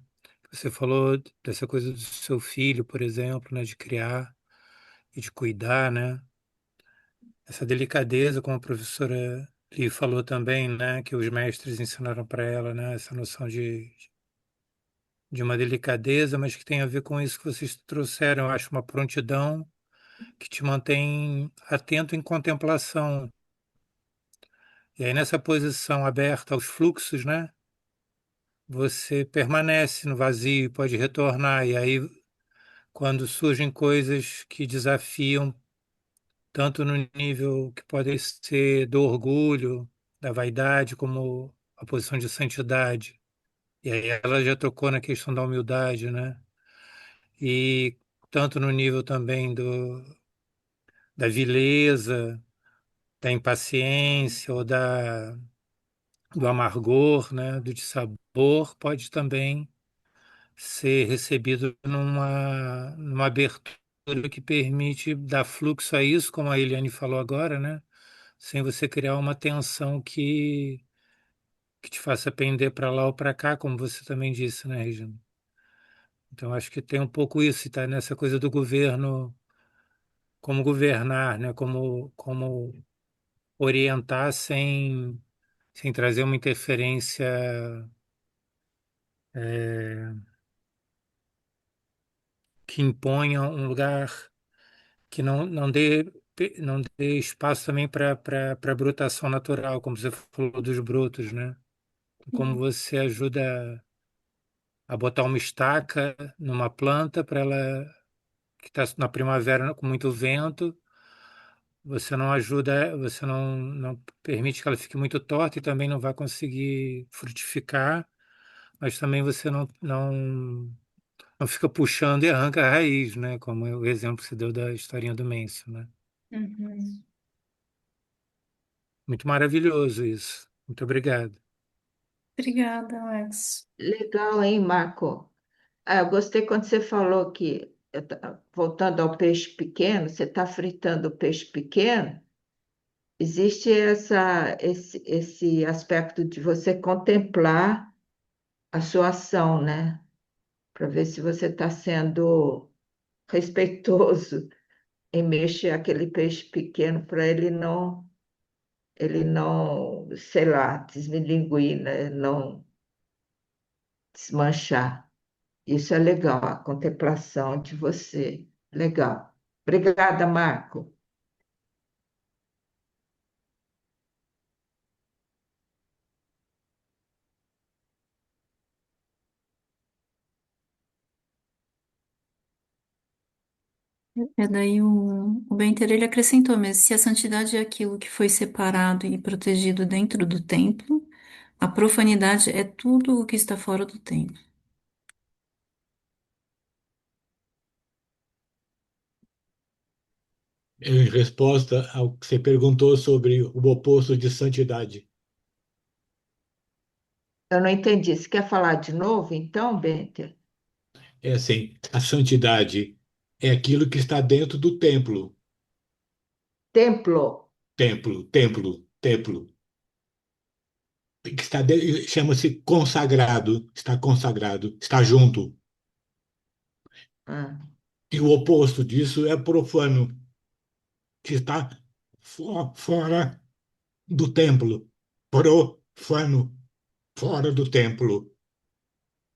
Você falou dessa coisa do seu filho, por exemplo, né, de criar e de cuidar, né? Essa delicadeza, como a professora Li falou também, né, que os mestres ensinaram para ela, né, essa noção de uma delicadeza, mas que tem a ver com isso que vocês trouxeram, eu acho uma prontidão que te mantém atento em contemplação. E aí nessa posição aberta aos fluxos, né, você permanece no vazio, pode retornar, e aí quando surgem coisas que desafiam tanto no nível que pode ser do orgulho, da vaidade, como a posição de santidade. E aí ela já tocou na questão da humildade, né? E tanto no nível também da vileza, da impaciência ou do amargor, né? Do dissabor, pode também ser recebido numa abertura que permite dar fluxo a isso, como a Eliane falou agora, né? Sem você criar uma tensão que te faça pender para lá ou para cá, como você também disse, né, Regina? Então, acho que tem um pouco isso, está nessa coisa do governo, como governar, né? Como orientar sem trazer uma interferência eh, que imponha um lugar que não dê espaço também para brotação natural, como você falou dos brotos, né? Como você ajuda a botar uma estaca numa planta para ela que está na primavera com muito vento, você não ajuda, você não permite que ela fique muito torta e também não vai conseguir frutificar, mas também você não fica puxando e arranca a raiz, né? Como é o exemplo que você deu da historinha do Mêncio, né? Uhum. Muito maravilhoso isso. Muito obrigado. Obrigada, Alex. Legal, hein, Marco? Ah, eu gostei quando você falou que, voltando ao peixe pequeno, você está fritando o peixe pequeno, existe esse aspecto de você contemplar a sua ação, né? Para ver se você está sendo respeitoso em mexer aquele peixe pequeno para ele não, sei lá, desmilinguir, né? Não desmanchar. Isso é legal, a contemplação de você. Legal. Obrigada, Marco. É daí o Benter, ele acrescentou mesmo, se a santidade é aquilo que foi separado e protegido dentro do templo, a profanidade é tudo o que está fora do templo. Em resposta ao que você perguntou sobre o oposto de santidade. Eu não entendi. Você quer falar de novo, então, Benter? É assim, a santidade é aquilo que está dentro do templo. Templo. Templo. Que está chama-se consagrado, está junto. Ah, E o oposto disso é profano, que está fora do templo. Profano, fora do templo.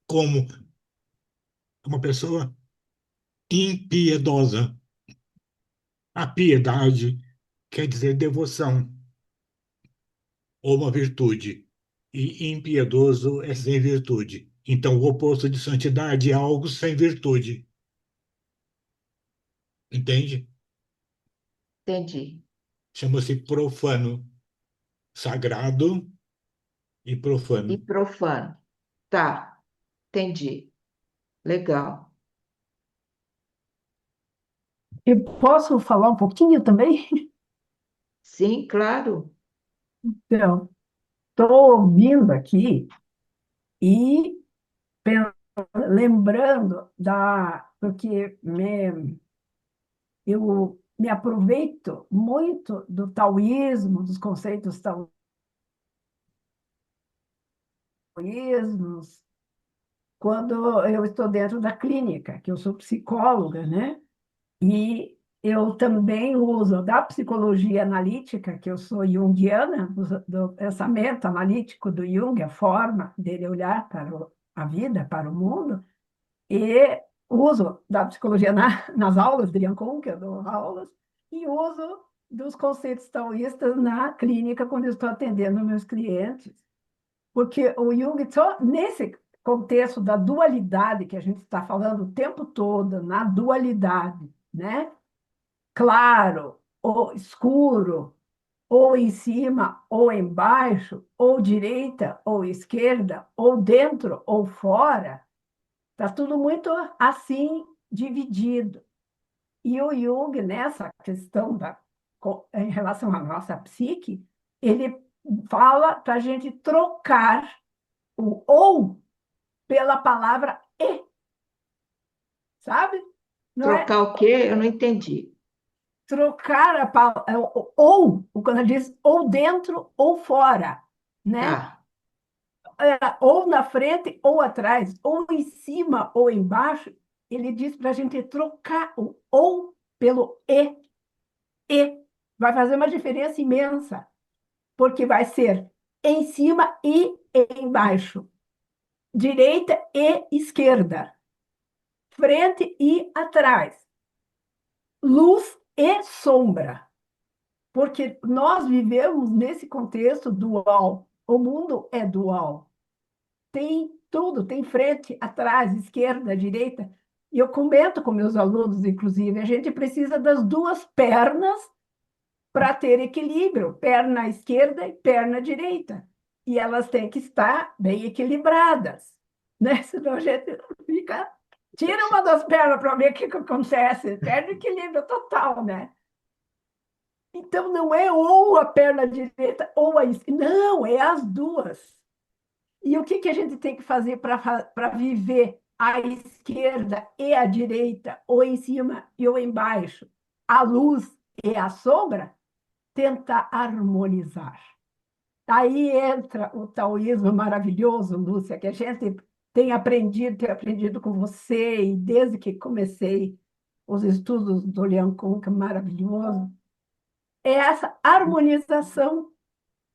Como uma pessoa impiedosa. A piedade quer dizer devoção ou uma virtude. E impiedoso é sem virtude. Então, o oposto de santidade é algo sem virtude. Entende? entendi. Chama-se profano. Sagrado e E profano. profano. Tá, entendi. Legal. Eu posso falar um pouquinho também? Sim, claro. Então, estou ouvindo aqui e lembrando porque eu me aproveito muito do taoísmo, dos conceitos taoísmos, quando eu estou dentro da clínica, que eu sou psicóloga, né? E eu também uso da psicologia analítica, que eu sou junguiana, do pensamento analítico do Jung, a forma dele olhar para a vida, para o mundo, e uso da psicologia nas aulas de Liancon, que eu dou aulas, e uso dos conceitos taoístas na clínica, quando eu estou atendendo meus clientes. Porque o Jung, só contexto da dualidade que a gente está falando o tempo todo, na dualidade, né? Claro ou escuro, ou em cima ou embaixo, ou direita ou esquerda, ou dentro ou fora, está tudo muito assim dividido. E o Jung, nessa questão em relação à nossa psique, ele fala para a gente trocar o ou pela palavra e, sabe? Não é Trocar o quê? Eu não entendi. trocar a palavra, ou, quando ele diz ou dentro ou fora, né? Tá. Ou na frente ou atrás, ou em cima ou embaixo, ele diz para a gente trocar o ou pelo e. E vai fazer uma diferença imensa, porque vai ser em cima e embaixo, direita e esquerda, frente e atrás, luz e sombra, porque nós vivemos nesse contexto dual. O mundo é dual. Tem tudo, tem frente, atrás, esquerda, direita. E eu comento com meus alunos, inclusive, a gente precisa das duas pernas para ter equilíbrio, perna esquerda e perna direita. E elas têm que estar bem equilibradas, né? Senão a gente fica. Tira uma das pernas para ver o que acontece, perde equilíbrio total, né? Então não é ou a perna direita ou a esquerda, não, é as duas. E o que a gente tem que fazer para viver à esquerda e à direita, ou em cima e ou embaixo, a luz e a sombra? Tentar harmonizar. Aí entra o taoísmo maravilhoso, Lúcia, que a gente tem aprendido com você, e desde que comecei os estudos do Liang Kun, que é maravilhoso, é essa harmonização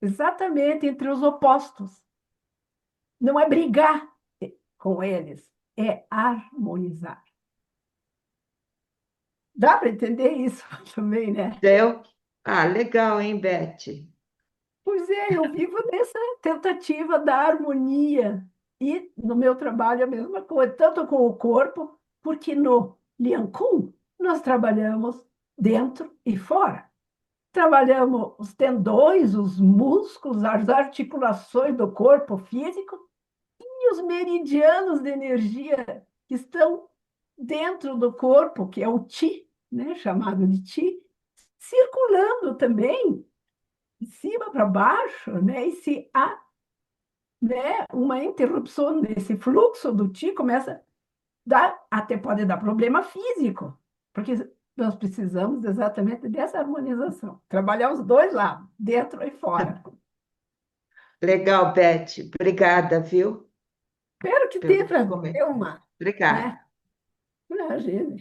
exatamente entre os opostos. Não é brigar com eles, é harmonizar. Dá para entender isso também, né? Deu? Ah, legal, hein, Beth? Pois é, eu vivo nessa tentativa da harmonia. E no meu trabalho é a mesma coisa, tanto com o corpo, porque no Liang Kun nós trabalhamos dentro e fora. Trabalhamos os tendões, os músculos, as articulações do corpo físico e os meridianos de energia que estão dentro do corpo, que é o Qi, né, chamado de Qi, circulando também de cima para baixo, né? E se há, né, uma interrupção nesse fluxo do Qi, começa a dar, até pode dar problema físico, porque nós precisamos exatamente dessa harmonização, trabalhar os dois lados, dentro e fora. Legal, Beth. Obrigada, viu? Espero que dê Pelo para ter comentário. uma, Obrigada. né? Imagina.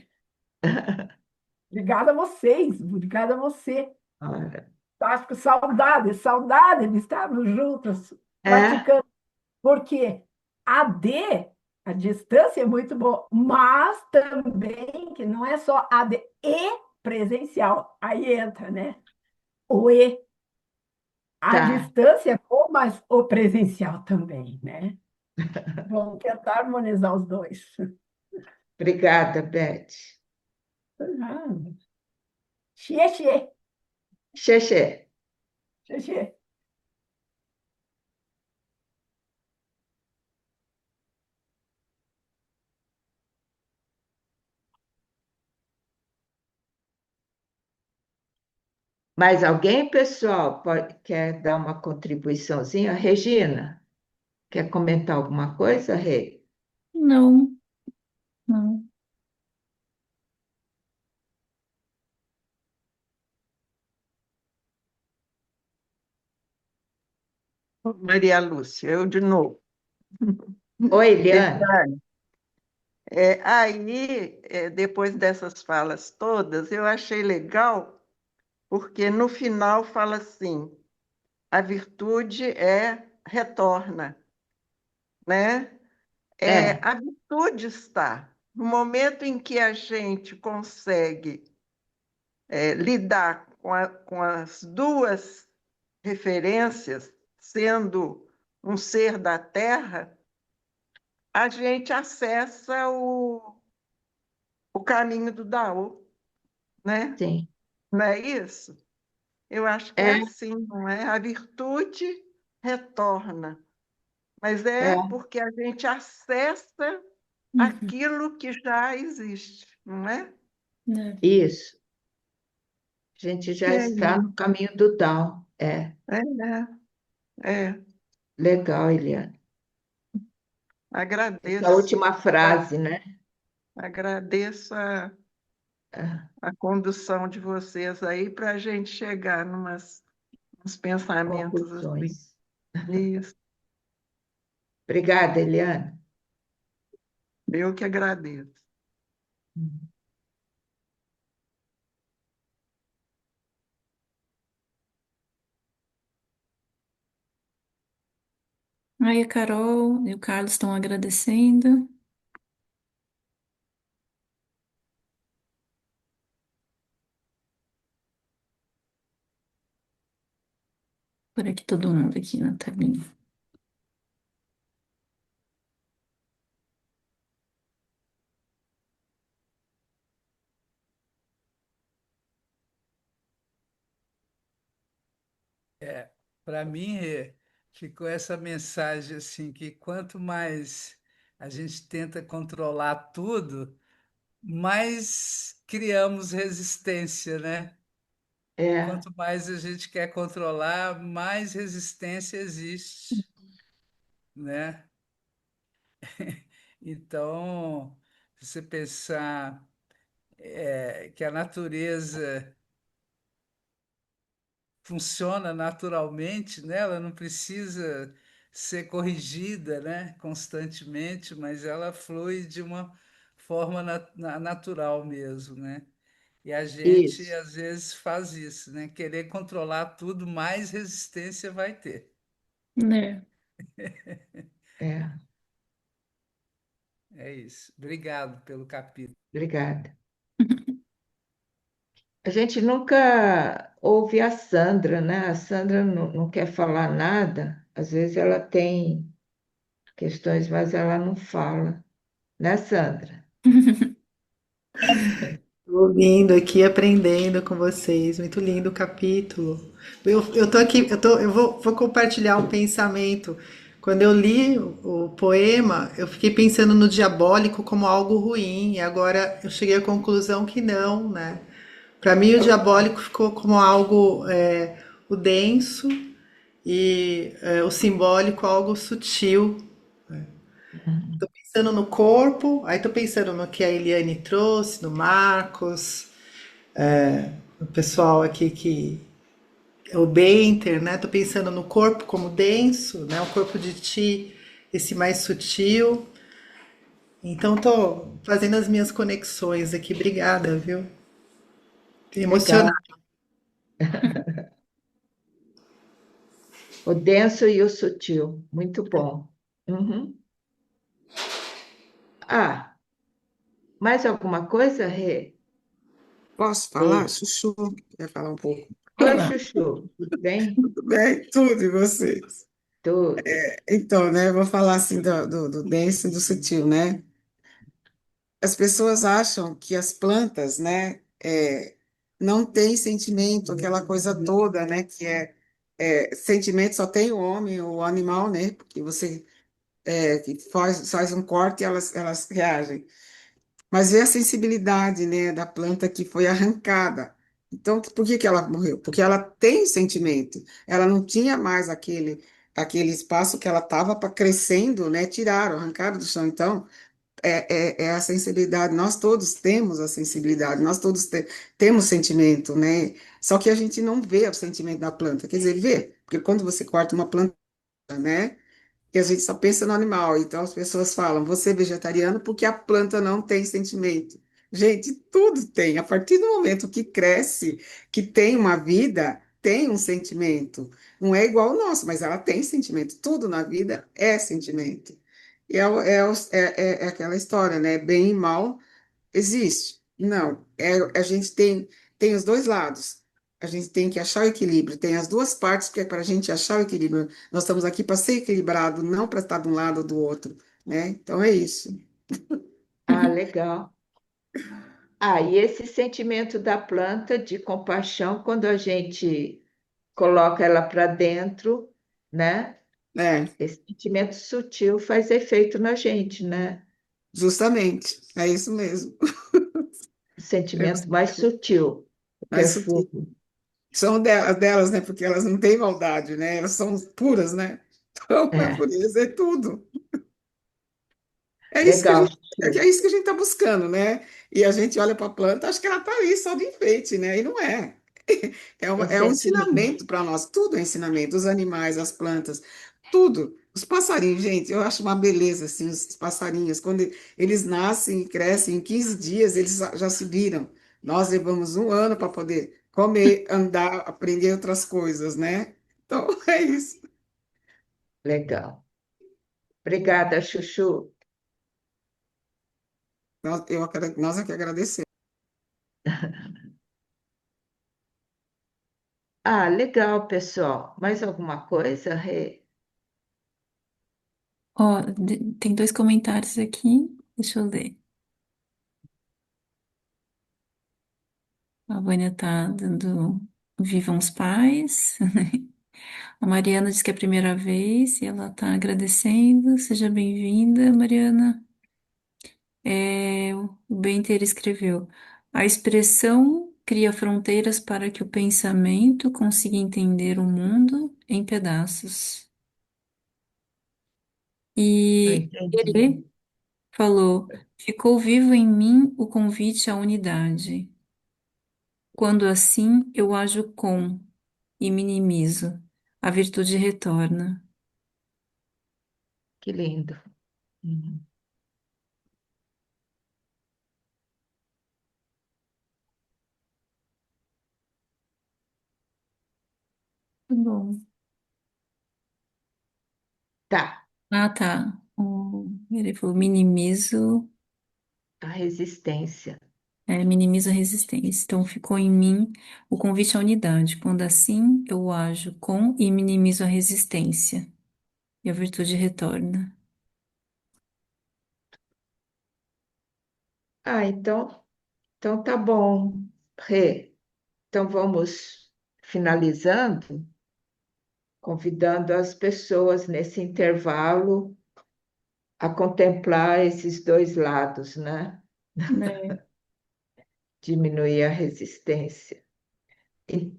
Obrigada a vocês, obrigada a você. Ora. Acho que saudade de estarmos juntos, É, praticando. Porque a distância é muito boa, mas também que não é só AD e presencial. Aí entra, né? O E. A tá. distância é bom, mas o presencial também, né? Vamos tentar harmonizar os dois. Obrigada, Beth. Xie, xie, Xexé. xie, xie. Mais alguém, pessoal, quer dar uma contribuiçãozinha? Regina, quer comentar alguma coisa, Rê? Não, não. Maria Lúcia, eu de novo. Oi, Eliane. Depois dessas falas todas, eu achei legal, porque no final fala assim: a virtude retorna, né? É, A virtude está no momento em que a gente consegue lidar com as duas referências, sendo um ser da Terra, a gente acessa o caminho do Dao, né? Sim. Não é isso? Eu acho que é É, assim, não é? A virtude retorna, mas é, é porque a gente acessa Uhum. aquilo que já existe, não é? Né? isso. A gente E já está aí? no caminho do Down. É, É. legal, Eliane. Essa Agradeço, última frase, né? agradeço Ah, a condução de vocês aí para a gente chegar uns pensamentos assim. conclusões. Isso, Obrigada, Eliane. eu que agradeço. Aí a Carol e o Carlos estão agradecendo. Por aqui todo mundo aqui na telinha. Para mim, ficou essa mensagem assim, que quanto mais a gente tenta controlar tudo, mais criamos resistência, né? É, Quanto mais a gente quer controlar, mais resistência existe, né? Então, se você pensar que a natureza funciona naturalmente, né? Ela não precisa ser corrigida, né? Constantemente, mas ela flui de uma forma natural mesmo, né? E a gente, isso. às vezes, faz isso, né? Querer controlar tudo, mais resistência vai ter. Né? É, É isso. Obrigado pelo capítulo. obrigada. A gente nunca ouve a Sandra, né? A Sandra não quer falar nada. Às vezes ela tem questões, mas ela não fala, né, Sandra? Ouvindo aqui, aprendendo com vocês. Muito lindo o capítulo. Eu tô aqui, eu vou compartilhar um pensamento. Quando eu li o poema, eu fiquei pensando no diabólico como algo ruim, e agora eu cheguei à conclusão que não, né? Para mim, o diabólico ficou como algo, o denso, e o simbólico algo sutil. Tô pensando no corpo, aí tô pensando no que a Eliane trouxe, no Marcos, o pessoal aqui que é o Benter, né? Tô pensando no corpo como denso, né? O corpo de ti, esse mais sutil. Então tô fazendo as minhas conexões aqui. Obrigada, viu? Fiquei Legal. emocionada. O denso e o sutil. Muito bom. Uhum. Ah, mais alguma coisa, Rê? Posso falar? Ei. Chuchu, quer falar um pouco? Vai Oi, lá. Chuchu. Tudo bem? Tudo bem? Tudo, e vocês? Tudo. Então, né, eu vou falar assim do denso e do sutil, né? As pessoas acham que as plantas, né, não têm sentimento, aquela coisa toda, né, sentimento só tem o homem, o animal, né, porque você que faz um corte e elas reagem. Mas é a sensibilidade, né, da planta que foi arrancada. Então, por que que ela morreu? Porque ela tem sentimento. Ela não tinha mais aquele espaço que ela estava para crescendo, né? Tiraram, arrancaram do chão. Então, é a sensibilidade. Nós todos temos a sensibilidade. Nós todos temos sentimento, né? Só que a gente não vê o sentimento da planta. Quer dizer, vê, porque quando você corta uma planta, né? Que a gente só pensa no animal. Então as pessoas falam, você é vegetariano porque a planta não tem sentimento. Gente, tudo tem. A partir do momento que cresce, que tem uma vida, tem um sentimento. Não é igual ao nosso, mas ela tem sentimento. Tudo na vida é sentimento. E é aquela história, né? Bem e mal existe. Não, a gente tem os dois lados. A gente tem que achar o equilíbrio. Tem as duas partes, porque é para a gente achar o equilíbrio. Nós estamos aqui para ser equilibrado, não para estar de um lado ou do outro, né? Então é isso. Ah, legal. Ah, e esse sentimento da planta de compaixão, quando a gente coloca ela para dentro, né? É, Esse sentimento sutil faz efeito na gente, né? justamente. É isso mesmo. O É sentimento mais sutil, o mais sutil. perfume. São delas, né? Porque elas não têm maldade, né? Elas são puras, né? Então, é É, pureza, é tudo. É isso que a legal, gente, é Chuchu. isso que a gente está buscando, né? E a gente olha para a planta, acho que ela está ali só de enfeite, né? E não é. É É um sentimento. ensinamento para nós. Tudo é ensinamento. Os animais, as plantas, tudo. Os passarinhos, gente, eu acho uma beleza, assim, os passarinhos. Quando eles nascem e crescem, em 15 dias, eles já se viram. Nós levamos um ano para poder comer, andar, aprender outras coisas, né? Então, é isso. Legal. Obrigada, Chuchu. Nós é que agradecemos. Ah, legal, pessoal. Mais alguma coisa, Rê? Ó, tem dois comentários aqui, deixa eu ler. A Vânia tá dando vivam os pais. A Mariana diz que é a primeira vez e ela tá agradecendo. Seja bem-vinda, Mariana. O Benter escreveu: a expressão cria fronteiras para que o pensamento consiga entender o mundo em pedaços. Não E entendi. ele falou: ficou vivo em mim o convite à unidade. Quando assim eu ajo com e minimizo, a virtude retorna. Que lindo. Uhum. Muito bom. Tá. Ah, tá. Ele falou: minimizo, A resistência. minimizo a resistência. Então ficou em mim o convite à unidade. Quando assim eu ajo com e minimizo a resistência, e a virtude retorna. Ah, então tá bom, Rê. Então vamos finalizando, convidando as pessoas nesse intervalo a contemplar esses dois lados, né? É. Diminuir a resistência. E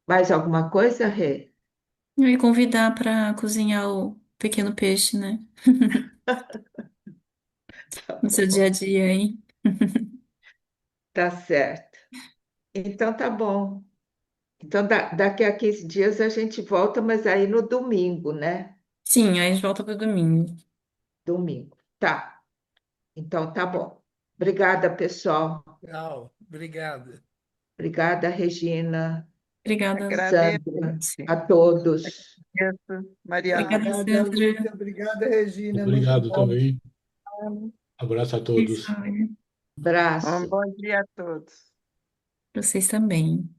mais alguma coisa, Rê? E convidar para cozinhar o pequeno peixe, né? Tá No seu dia a bom, dia aí. tá certo. Então tá bom. Então daqui a 15 dias a gente volta, mas aí no domingo, né? Sim, aí a gente volta pro domingo. Domingo. Tá. Então tá bom. Obrigada, pessoal. Tchau, obrigado. Obrigada, Regina, Obrigada. Agradeço, Sandra, a todos. Mariana. Obrigada, Obrigada, Sandra. Lúcia. Obrigada, Regina. Muito Obrigado bom. também. Abraço a Isso, todos. Um Abraço. bom dia a todos. para vocês também.